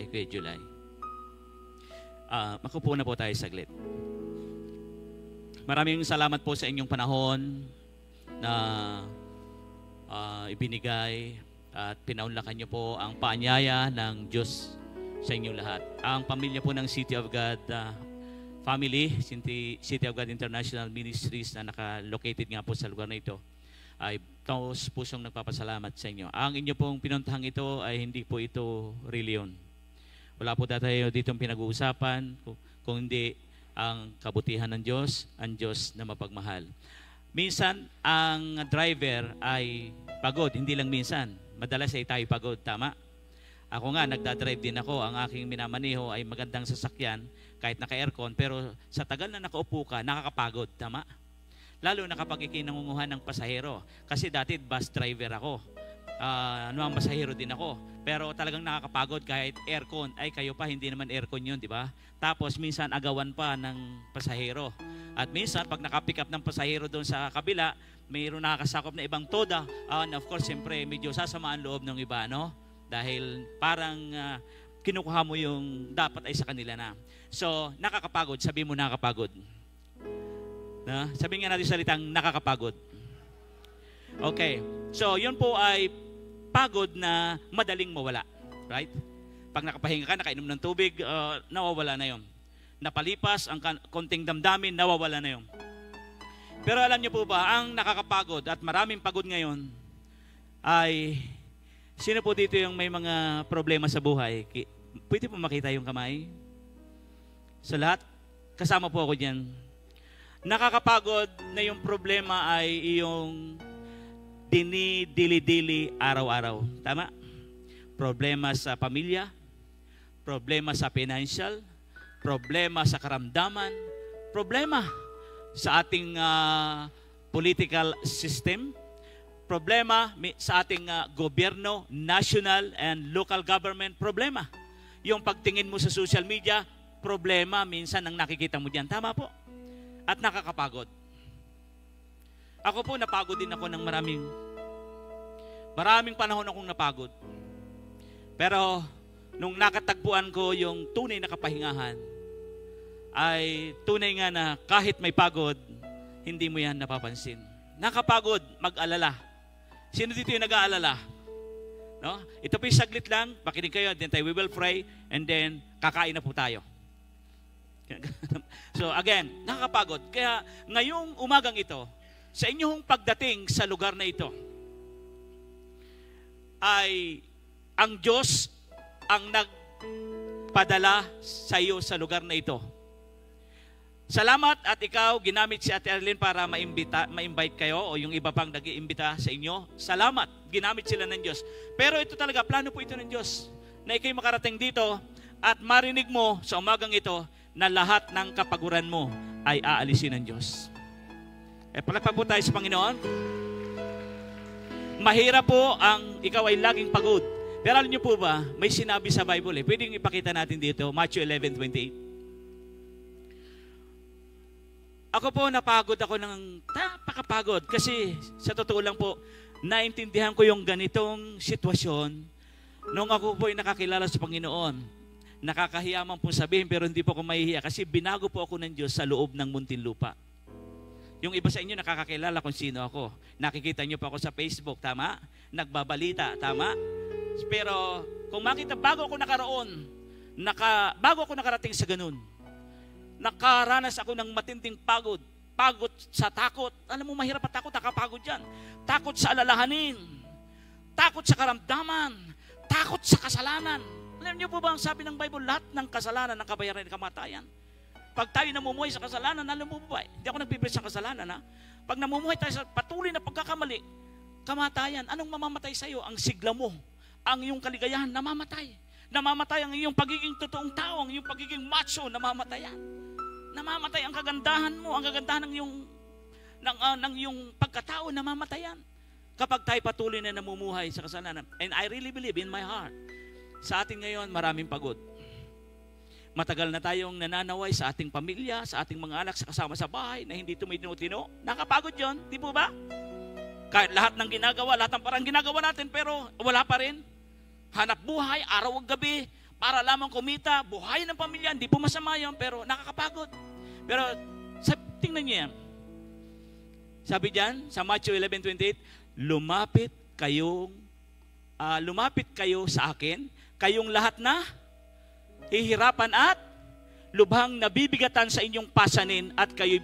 Kuya July. Makupo na po tayo saglit. Maraming salamat po sa inyong panahon na ibinigay at pinaunlakan niyo po ang paanyaya ng Diyos sa inyong lahat. Ang pamilya po ng City of God family, City of God International Ministries na naka-located nga po sa lugar na ito, ay taos pusong nagpapasalamat sa inyo. Ang inyo pong pinuntahang ito ay hindi po ito reliyon. Wala po tayo ditong pinag-uusapan kung hindi ang kabutihan ng Diyos, ang Diyos na mapagmahal. Minsan, ang driver ay pagod, hindi lang minsan. Madalas ay tayo pagod, tama? Ako nga, nagdadrive din ako. Ang aking minamaniho ay magandang sasakyan, kahit naka-aircon, pero sa tagal na nakaupo ka, nakakapagod, tama? Lalo na kapag ikinangunguhan ng pasahero. Kasi dati bus driver ako. Ang pasahero din ako. Pero talagang nakakapagod kahit aircon. Ay, kayo pa, hindi naman aircon yun, di ba? Tapos minsan agawan pa ng pasahero. At minsan, pag nakapick up ng pasahero doon sa kabila, mayroon nakakasakop na ibang toda. And of course, siyempre, medyo sasamaan loob ng iba, no? Dahil parang kinukuha mo yung dapat ay sa kanila na. So, nakakapagod. Sabi mo nakakapagod. Na? Sabi nga natin salitang nakakapagod. Okay. So, yun po ay pagod na madaling mawala. Right? Pag nakapahinga ka, nakainom ng tubig, nawawala na yun. Napalipas, ang konting damdamin, nawawala na yun. Pero alam niyo po ba, ang nakakapagod at maraming pagod ngayon ay, sino po dito yung may mga problema sa buhay? Pwede po makita yung kamay? Sa lahat? Kasama po ako dyan. Nakakapagod na yung problema ay yung dinidili-dili araw-araw. Tama? Problema sa pamilya, problema sa financial, problema sa karamdaman, problema sa ating political system, problema sa ating gobyerno, national and local government, problema. Yung pagtingin mo sa social media, problema minsan ang nakikita mo diyan. Tama po? At nakakapagod. Ako po, napagod din ako ng maraming panahon akong napagod. Pero, nung nakatagpuan ko yung tunay na kapahingahan, ay tunay nga na kahit may pagod, hindi mo yan napapansin. Nakapagod, mag-alala. Sino dito yung nag-aalala? No? Ito po yung saglit lang, pakinig kayo, then we will pray, and then kakain na po tayo. So again, nakakapagod. Kaya ngayong umagang ito, sa inyong pagdating sa lugar na ito, ay ang Diyos ang nagpadala sa iyo sa lugar na ito. Salamat at ikaw, ginamit si Ate Arlene para ma-invite kayo o yung iba pang nag-iimbita sa inyo. Salamat, ginamit sila ng Diyos. Pero ito talaga, plano po ito ng Diyos na ikaw'y makarating dito at marinig mo sa umagang ito na lahat ng kapaguran mo ay aalisin ng Diyos. Palakpak po tayo sa Panginoon. Mahirap po ang ikaw ay laging pagod. Pero alam niyo po ba, may sinabi sa Bible Pwedeng ipakita natin dito, Matthew 11:28. Ako po, napagod ako ng napakapagod. Kasi sa totoo lang po, naintindihan ko yung ganitong sitwasyon nung ako po ay nakakilala sa Panginoon. Nakakahiya man po sabihin, pero hindi po ako mahihiya kasi binago po ako ng Diyos sa loob ng Muntinlupa. Yung iba sa inyo nakakakilala kung sino ako. Nakikita nyo pa ako sa Facebook, tama? Nagbabalita, tama? Pero kung makita, bago ako nakarating sa ganun, nakaranas ako ng matinding pagod. Pagod sa takot. Alam mo, mahirap at takot, nakapagod yan. Takot sa alalahanin. Takot sa karamdaman. Takot sa kasalanan. Alam niyo po ba ang sabi ng Bible, lahat ng kasalanan ng kabayaran ng kamatayan? Pag tayo namumuhay sa kasalanan, alam mo ba? Hindi ako nagpipreach sa kasalanan, ha? Pag namumuhay tayo sa patuloy na pagkakamali, kamatayan, anong mamamatay sa iyo? Ang sigla mo, ang iyong kaligayahan, namamatay. Namamatay ang iyong pagiging totoong tao, ang iyong pagiging macho, namamatayan. Namamatay ang kagandahan mo, ang kagandahan ng iyong pagkatao, namamatayan. Kapag tayo patuloy na namumuhay sa kasalanan. And I really believe in my heart, sa atin ngayon, maraming pagod. Matagal na tayong nananaway sa ating pamilya, sa ating mga anak, sa kasama sa bahay, na hindi tumitino-tino. Nakapagod yun, di po ba? Kahit lahat ng ginagawa, lahat ng parang ginagawa natin, pero wala pa rin. Hanap buhay, araw at gabi, para lamang kumita, buhay ng pamilya, hindi po masama yun, pero nakakapagod. Pero tingnan niyo yan. Sabi diyan sa Matthew 11:28, lumapit kayo sa akin, kayong lahat na hihirapan at lubhang nabibigatan sa inyong pasanin at kayo'y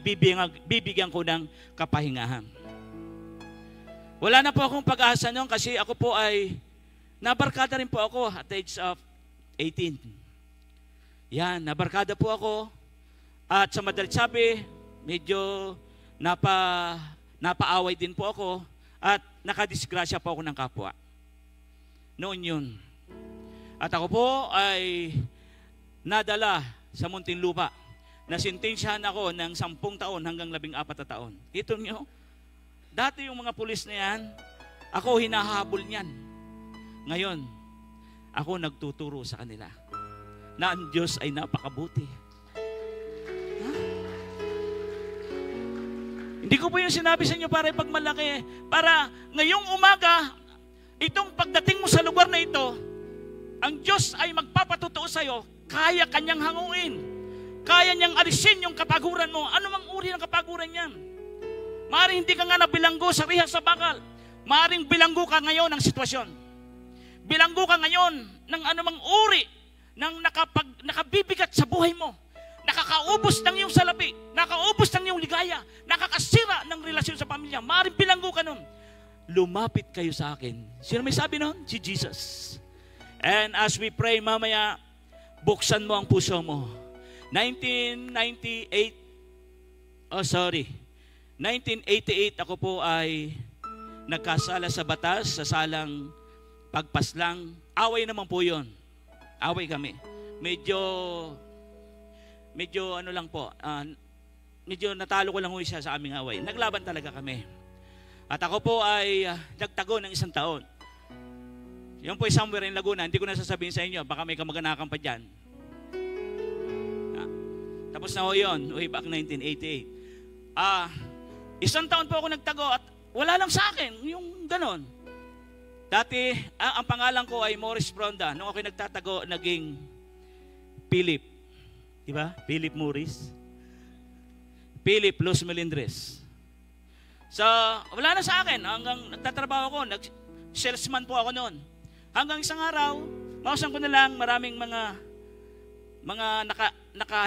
bibigyan ko ng kapahingahan. Wala na po akong pag-asa noon kasi ako po ay nabarkada rin po ako at age of 18. Yan, nabarkada po ako at sa madalit sabi, medyo napaaway din po ako at nakadisgrasya po ako ng kapwa. Noon yun. At ako po ay nadala sa Muntinlupa. Nasintensyahan ako ng 10 taon hanggang 14 na taon. Ito nyo, dati yung mga pulis na yan, ako hinahabol niyan. Ngayon, ako nagtuturo sa kanila na ang Diyos ay napakabuti. Hindi ko po yung sinabi sa inyo para ipagmalaki. Para ngayong umaga, itong pagdating mo sa lugar na ito, ang Diyos ay magpapatotoo sa iyo, kaya kanyang hanguin. Kaya niyang alisin yung kapaguran mo. Ano mang uri ng kapaguran niyan? Maaaring hindi ka nga nabilanggo sa rihas sa bakal. Maaaring bilanggo ka ngayon ng sitwasyon. Bilanggo ka ngayon ng anumang uri ng nakabibigat sa buhay mo. Nakakaubos ng iyong salapi, nakakaubos ng iyong ligaya, nakakasira ng relasyon sa pamilya. Maaaring bilanggo ka nun. Lumapit kayo sa akin. Sino may sabi nun? Si Jesus. And as we pray mamaya, buksan mo ang puso mo. 1988 ako po ay nagkasala sa batas, sa salang pagpaslang. Away naman po yun. Away kami. Medyo ano lang po, medyo natalo ko lang siya sa aming away. Naglaban talaga kami. At ako po ay nagtago ng 1 taon. Yung po ay somewhere in Laguna, hindi ko na sasabihin sa inyo, baka may kamag-anakan pa dyan. Tapos na ho yun, way back 1988. 1 taon po ako nagtago at wala lang sa akin, yung ganon. Dati, ang pangalan ko ay Morris Fronda. Nung ako'y nagtatago, naging Philip. Diba? Philip Morris. Philip Los Melendres. So, wala na sa akin. Hanggang nagtatrabaho ako, salesman po ako noon. Hanggang isang araw, mausan ko na lang maraming mga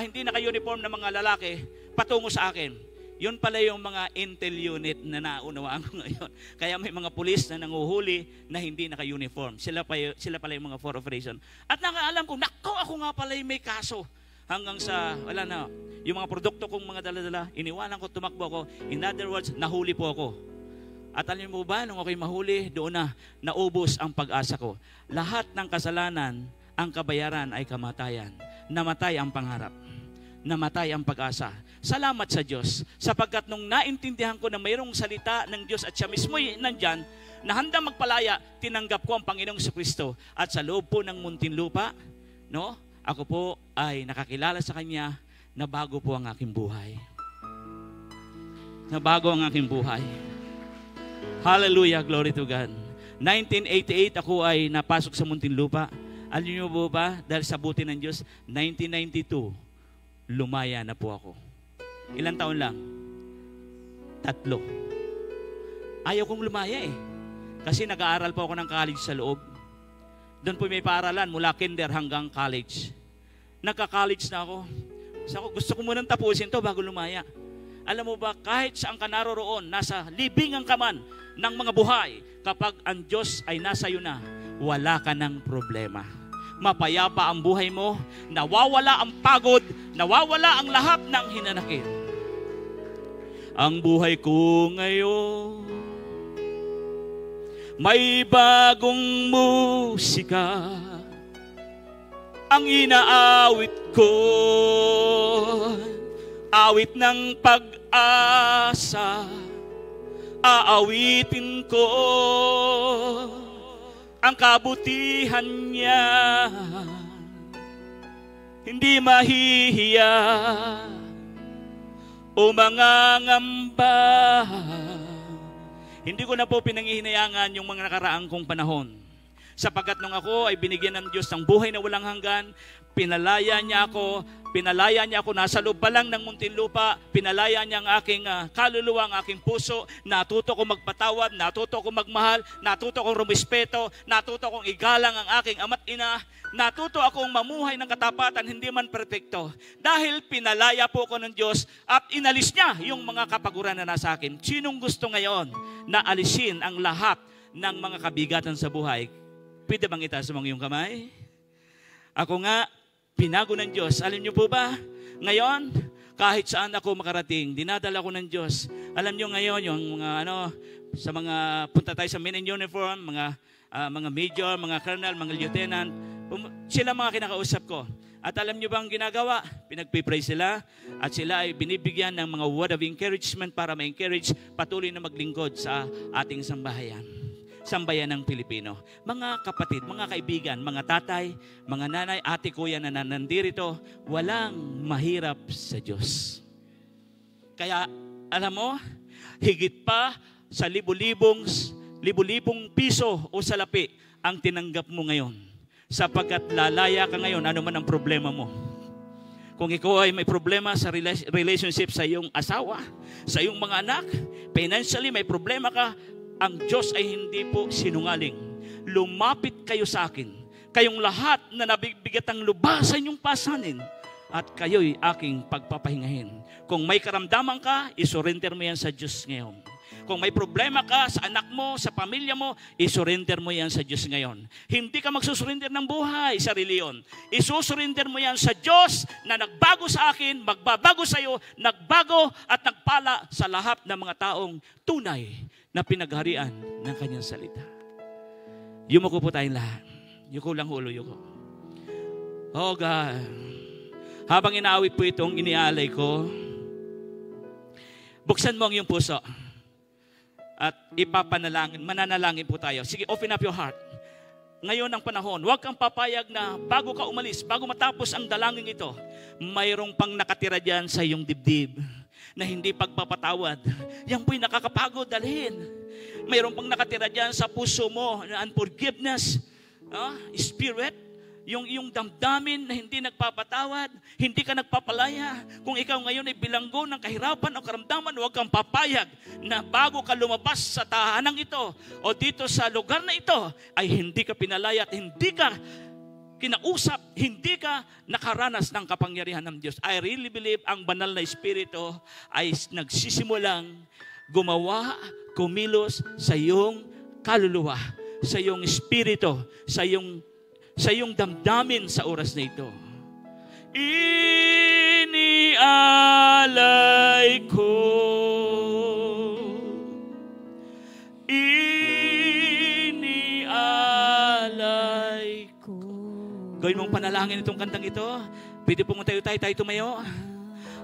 hindi naka-uniform na mga lalaki patungo sa akin. Yun pala yung mga intel unit na naunawaan ko ngayon. Kaya may mga pulis na nanguhuli na hindi naka-uniform. Sila pala yung mga for operation. At nakaalam ko, ako nga pala yung may kaso. Hanggang sa, wala na, yung mga produkto kong mga dala-dala, iniwanan ko, tumakbo ako. In other words, nahuli po ako. At alam mo ba, nung ako'y mahuli, doon na naubos ang pag-asa ko. Lahat ng kasalanan, ang kabayaran ay kamatayan. Namatay ang pangarap. Namatay ang pag-asa. Salamat sa Diyos, sapagkat nung naintindihan ko na mayroong salita ng Diyos at siya mismo'y nandyan, na handa magpalaya, tinanggap ko ang Panginoong Jesucristo. At sa loob po ng Muntinlupa, no, ako po ay nakakilala sa Kanya na bago po ang aking buhay. Na bago ang aking buhay. Hallelujah, glory to God. 1988 ako ay napasok sa Muntinlupa. Alam niyo po ba, dahil sa buti ng Diyos, 1992, lumaya na po ako. Ilang taon lang? 3. Ayaw kong lumaya eh. Kasi nag-aaral po ako ng college sa loob. Doon po may paaralan mula kinder hanggang college. Nagka-college na ako. Gusto ko munang tapusin to bago lumaya. Alam mo ba, kahit saan ka naroroon, nasa libingan ka man ng mga buhay, kapag ang Diyos ay nasa iyo na, wala ka ng problema. Mapayapa ang buhay mo, nawawala ang pagod, nawawala ang lahat ng hinanakit. Ang buhay ko ngayon, may bagong musika, ang inaawit ko, awit ng pag-asa, aawitin ko ang kabutihan niya, hindi mahihiya o mangangamba. Hindi ko na po pinanghihinayangan yung mga nakaraang kong panahon. Sapagkat nung ako ay binigyan ng Diyos ng buhay na walang hanggan, pinalaya niya ako, nasa loob pa lang ng Muntinlupa, pinalaya niya ang aking kaluluwa, ang aking puso, natuto ko magpatawad, natuto ko magmahal, natuto kong rumispeto, natuto kong igalang ang aking ama't ina, natuto akong mamuhay ng katapatan, hindi man perpekto. Dahil pinalaya po ko ng Diyos at inalis niya yung mga kapaguran na nasa akin. Sinong gusto ngayon na alisin ang lahat ng mga kabigatan sa buhay? Pwede bang itaas mo ang iyong kamay? Ako nga, pinago ng Diyos. Alam niyo po ba? Ngayon, kahit saan ako makarating, dinadala ko ng Diyos. Alam niyo ngayon, yung mga sa mga, punta tayo sa men in uniform, mga major, mga colonel, mga lieutenant, sila mga kinakausap ko. At alam niyo bang ginagawa? Pinagpipray sila at sila ay binibigyan ng mga word of encouragement para ma-encourage patuloy na maglingkod sa ating sambahayan ng Pilipino. Mga kapatid, mga kaibigan, mga tatay, mga nanay, ate, kuya na nandirito, walang mahirap sa Diyos. Kaya, alam mo, higit pa sa libu-libong piso o salapi ang tinanggap mo ngayon. Sapagkat lalaya ka ngayon, ano man ang problema mo. Kung ikaw ay may problema sa relationship sa iyong asawa, sa iyong mga anak, financially may problema ka, ang Diyos ay hindi po sinungaling. Lumapit kayo sa akin, kayong lahat na nabibigat ang lubha sa inyong pasanin, at kayo'y aking pagpapahingahin. Kung may karamdaman ka, isurrender mo yan sa Diyos ngayon. Kung may problema ka sa anak mo, sa pamilya mo, isurrender mo yan sa Diyos ngayon. Hindi ka magsusurrender ng buhay sa reliyon. Isusurrender mo yan sa Diyos na nagbago sa akin, magbabago sa iyo, nagbago at nagpala sa lahat ng mga taong tunay na pinagharian ng kanyang salita. Yumuko po tayong lahat. Yuko lang hulo, yuko. Oh God, habang inaawit po itong inialay ko, buksan mo ang iyong puso at mananalangin po tayo. Sige, open up your heart. Ngayon ang panahon, huwag kang papayag na bago ka umalis, bago matapos ang dalangin ito, mayroong pang nakatira dyan sa iyong dibdib na hindi pagpapatawad. Yan po'y nakakapagod dalhin. Mayroon pang nakatira dyan sa puso mo na unforgiveness, spirit, yung damdamin na hindi nagpapatawad, hindi ka nagpapalaya. Kung ikaw ngayon ay bilanggo ng kahirapan o karamdaman, huwag kang papayag na bago ka lumabas sa tahanang ito o dito sa lugar na ito, ay hindi ka pinalaya at hindi ka kinausap, hindi ka nakaranas ng kapangyarihan ng Diyos. I really believe ang banal na Espiritu ay nagsisimulang gumawa, kumilos sa iyong kaluluwa, sa iyong espiritu, sa iyong damdamin sa oras na ito. Inialay ko, gawin mong panalangin itong kantang ito. Pwede pong tayo tumayo.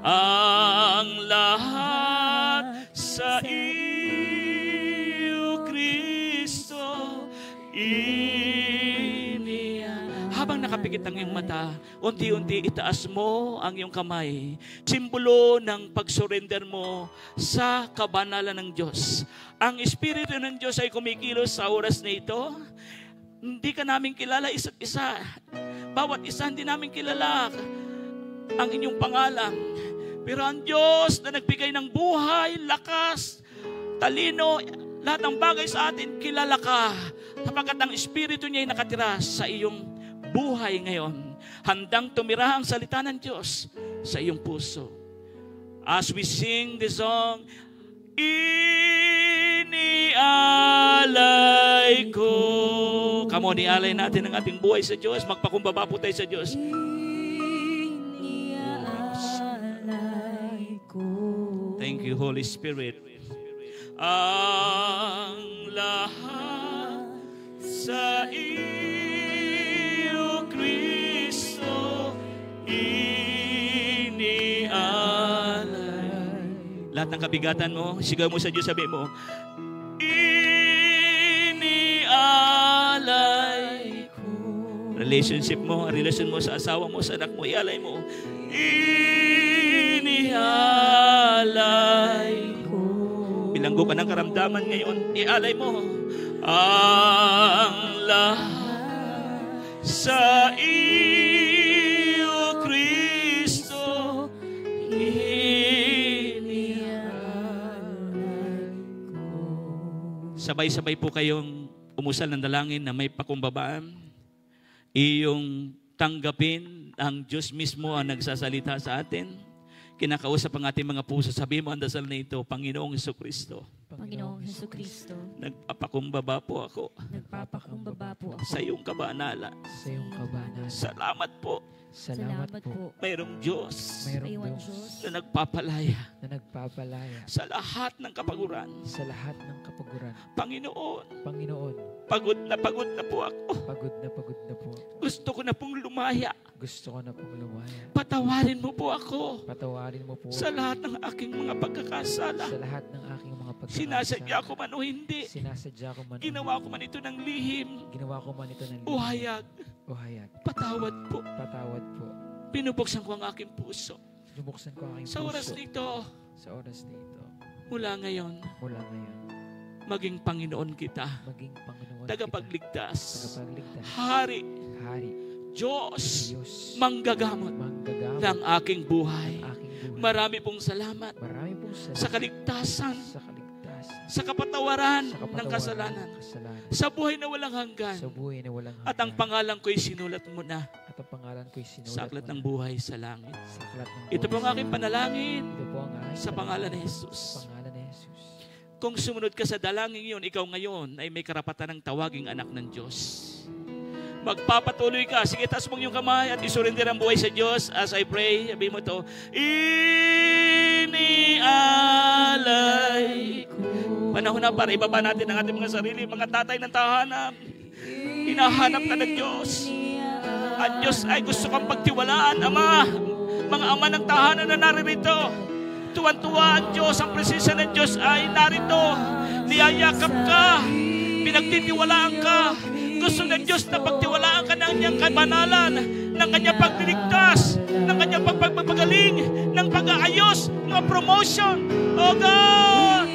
Ang lahat sa iyo, Kristo, habang nakapikit ang iyong mata, unti-unti itaas mo ang iyong kamay. Simbolo ng pag-surrender mo sa kabanalan ng Diyos. Ang Espiritu ng Diyos ay kumikilos sa oras na ito. Hindi ka namin kilala isa't isa. Bawat isa hindi namin kilala ang inyong pangalan. Pero ang Diyos na nagbigay ng buhay, lakas, talino, lahat ng bagay sa atin, kilala ka. Sapagkat ang Espiritu niya ay nakatira sa iyong buhay ngayon. Handang tumira ang salita ng Diyos sa iyong puso. As we sing the song, inialay ko. Come on, ialay natin ang ating buhay sa Diyos. Magpakumbaba po tayo sa Diyos. Inialay ko. Thank you, Holy Spirit. Ang lahat sa iyo, Kristo, inialay. Lahat ng kabigatan mo, sigaw mo sa Diyos, sabi mo, inialay ko. Relationship mo, relasyon mo sa asawa mo, sa anak mo, ialay mo. Inialay ko. Bilanggo ka ng karamdaman ngayon, ialay mo. Ang lahat sa iyo, Kristo, inialay ko. Sabay-sabay po kayong umusal ng dalangin na may pakumbabaan. Iyong tanggapin ang Diyos mismo ang nagsasalita sa atin. Kinakausap ang ating mga puso. Sabi mo ang dasal na ito, Panginoong Jesucristo. Panginoong Jesucristo, nagpapakumbaba po ako nagpapakumbaba po ako sa iyong kabanalan. Sa iyong kabanalan. Salamat po. Salamat po. Mayroong Diyos Mayroong Diyos na nagpapalaya na nagpapalaya sa lahat ng kapaguran. sa lahat ng kapaguran. Panginoon, Panginoon, pagod na po ako. pagod na po ako. Gusto ko na pong lumaya. Gusto ko na pong lumaya. Patawarin mo po ako Patawarin mo po sa lahat ng aking mga pagkakasala. sa lahat ng aking mga pagkakasala. Sinasadya ko man o hindi. Sinasadya ko man. Ginawa ko man ito ng lihim. Ginawa ko man ito ng O hayag. O hayag. Patawad po. Patawad po. Binubuksan ko ang aking puso. Binubuksan ko ang aking Sa oras puso. nito, Sa oras nito. mula ngayon, Mula ngayon. maging Panginoon kita. Maging Panginoon Tagapagligtas. Tagapagligtas. Hari. Hari. Diyos. Diyos. Manggagamot Manggagamot ng aking buhay. ng aking buhay. Marami pong salamat Marami pong sa kaligtasan, sa kaligtasan. sa kapatawaran Sa ng kapatawaran kasalanan, ng kasalanan. sa buhay na walang hanggan. Sa buhay na walang At ang pangalan ko'y sinulat mo na At ang pangalan ko'y sinulat sa aklat mo ng na buhay sa langit. sa aklat ng Ito po buhay ang aking panalangin Ito po ang aking sa pangalan ni Jesus. Sa pangalan ni Jesus. Kung sumunod ka sa dalangin yun, ikaw ngayon ay may karapatan ng tawaging anak ng Diyos. Magpapatuloy ka. Sige, taas mong yung kamay at isurrender ang buhay sa Diyos as I pray. Sabi mo ito, inialay ko. Panahon na para ibaba natin ang ating mga sarili. Mga tatay ng tahanan, hinahanap ka ng Diyos. At Diyos ay gusto kang pagtiwalaan, Ama. Mga ama ng tahanan na naririto, tuwan-tuwa ang Diyos, ang presensya ng Diyos ay narito. Niyayakap ka, pinagtitiwalaan ka. Gusto ng Diyos na pagtiwalaan ka ng kanyang kabanalan, ng kanyang pagliligtas, ng kanyang pagpapagaling, ng pag-aayos, mga promotion. Oh God!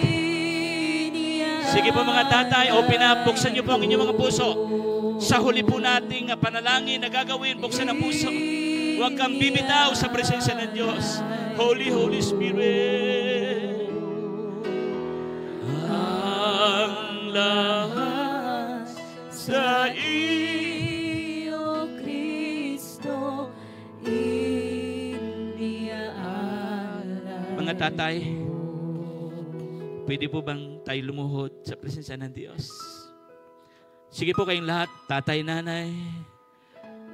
Sige po mga tatay, open up, buksan niyo po ang inyong mga puso. Sa huli po nating panalangin na gagawin, buksan ang puso. Huwag kang bibitaw sa presensya ng Diyos. Holy, Holy Spirit. Ang lahat sa iyo, Kristo, iniaalay. Mga tatay, pwede po bang tayo lumuhod sa presensya ng Diyos? Sige po kayong lahat, tatay, nanay.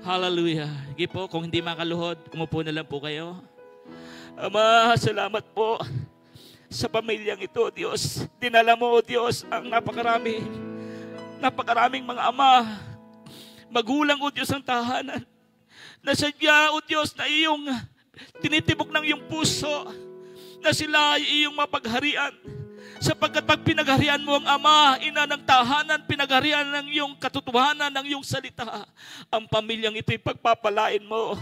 Hallelujah. Sige po, kung hindi makaluhod, umupo na lang po kayo. Ama, salamat po sa pamilyang ito, Diyos. Dinala mo, Diyos, ang napakaraming mga ama, magulang, o Diyos, ang tahanan. Nasadya, o Diyos, na iyong tinitibok ng iyong puso, na sila ay iyong mapagharian. Sapagkat pag pinagharian mo ang ama, ina ng tahanan, pinagharian ng iyong katotohanan, ng iyong salita, ang pamilyang ito'y pagpapalain mo.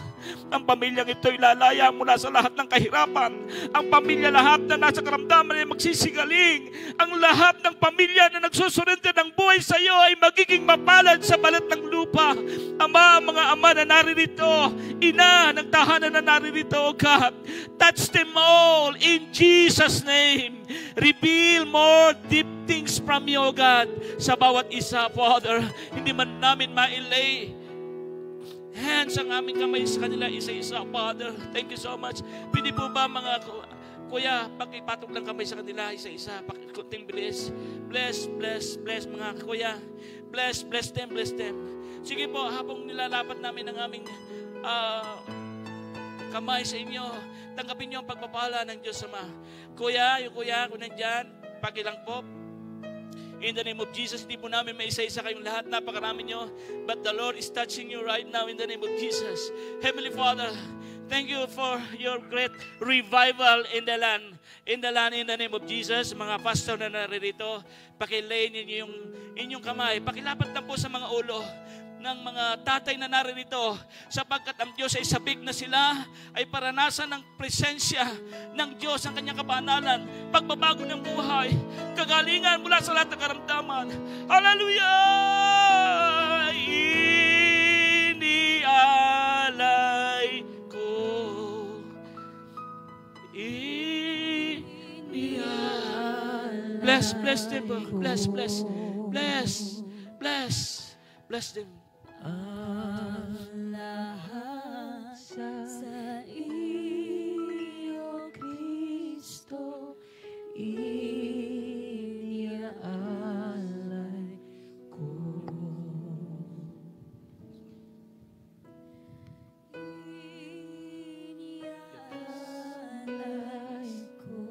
Ang pamilyang ito'y lalaya mula sa lahat ng kahirapan. Ang pamilya lahat na nasa karamdaman ay magsisigaling. Ang lahat ng pamilya na nagsusurrender ng buhay sa iyo ay magiging mapalad sa balat ng lupa. Ama, mga ama na naririto, ina ng tahanan na naririto, O God, touch them all in Jesus' name. Reveal more deep things from you, O God, sa bawat isa, Father. Hindi man namin mailay hands ang aming kamay sa kanila isa-isa, Father. Thank you so much. Pwede po ba mga kuya, pakipatok lang kamay sa kanila isa-isa, pakikunting bilis. Bless mga kuya. Bless them. Sige po, habang nilalapat namin ang aming kamay sa inyo, tanggapin niyo ang pagpapala ng Diyos Ama. Kuya, kung nandyan, pakilang po. In the name of Jesus, di po namin may isa-isa kayong lahat, napakarami nyo. But the Lord is touching you right now in the name of Jesus. Heavenly Father, thank you for your great revival in the land. In the name of Jesus, mga pastor na naririto, pakilay ninyo yung inyong kamay. Pakilapat na po sa mga ulo ng mga tatay na naririto, sapagkat ang Diyos ay sabik na sila ay paranasan ng presensya ng Diyos, ang kanyang kabanalan, pagbabago ng buhay, kagalingan mula sa lahat ng karamdaman. Hallelujah! Bless, bless them po. Bless, bless. Bless, bless. Bless them. Ang lahat sa iyo, Kristo, iniaalay ko. iniaalay ko.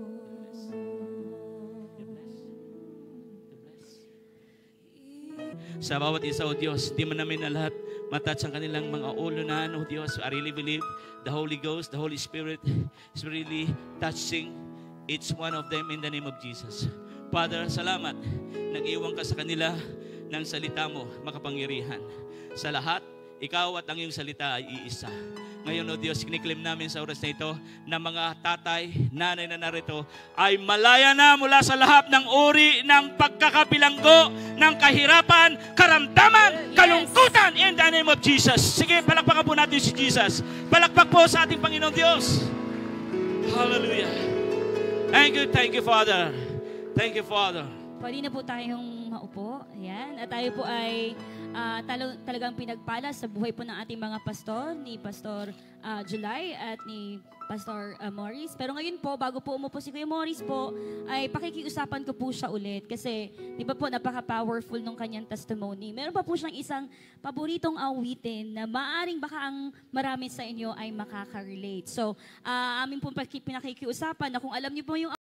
Sa bawat isa, O Diyos, di man namin na lahat matouch ang kanilang mga ulo na, O Diyos. I really believe the Holy Ghost, the Holy Spirit is really touching each one of them in the name of Jesus. Father, salamat. Nag-iwan ka sa kanila ng salita mo, makapangyarihan. Sa lahat, ikaw at ang iyong salita ay iisa. Ngayon, O Diyos, kiniklaim namin sa oras na ito na mga tatay, nanay na narito ay malaya na mula sa lahat ng uri ng pagkakabilanggo, ng kahirapan, karamdaman, kalungkutan in the name of Jesus. Sige, palakpakan po natin si Jesus. Palakpak po sa ating Panginoon Diyos. Hallelujah. Thank you, Father. Thank you, Father. Pwede na po tayong maupo. Ayan. At tayo po ay talagang pinagpala sa buhay po ng ating mga pastor, ni Pastor July at ni Pastor Morris. Pero ngayon po, bago po umupo si Kuya Morris po, ay pakikiusapan ko po siya ulit. Kasi, di ba po, napaka-powerful nung kanyang testimony. Meron pa po siyang isang paboritong awitin na maaring baka ang marami sa inyo ay makaka-relate. So, amin po pinakikiusapan na kung alam niyo po yung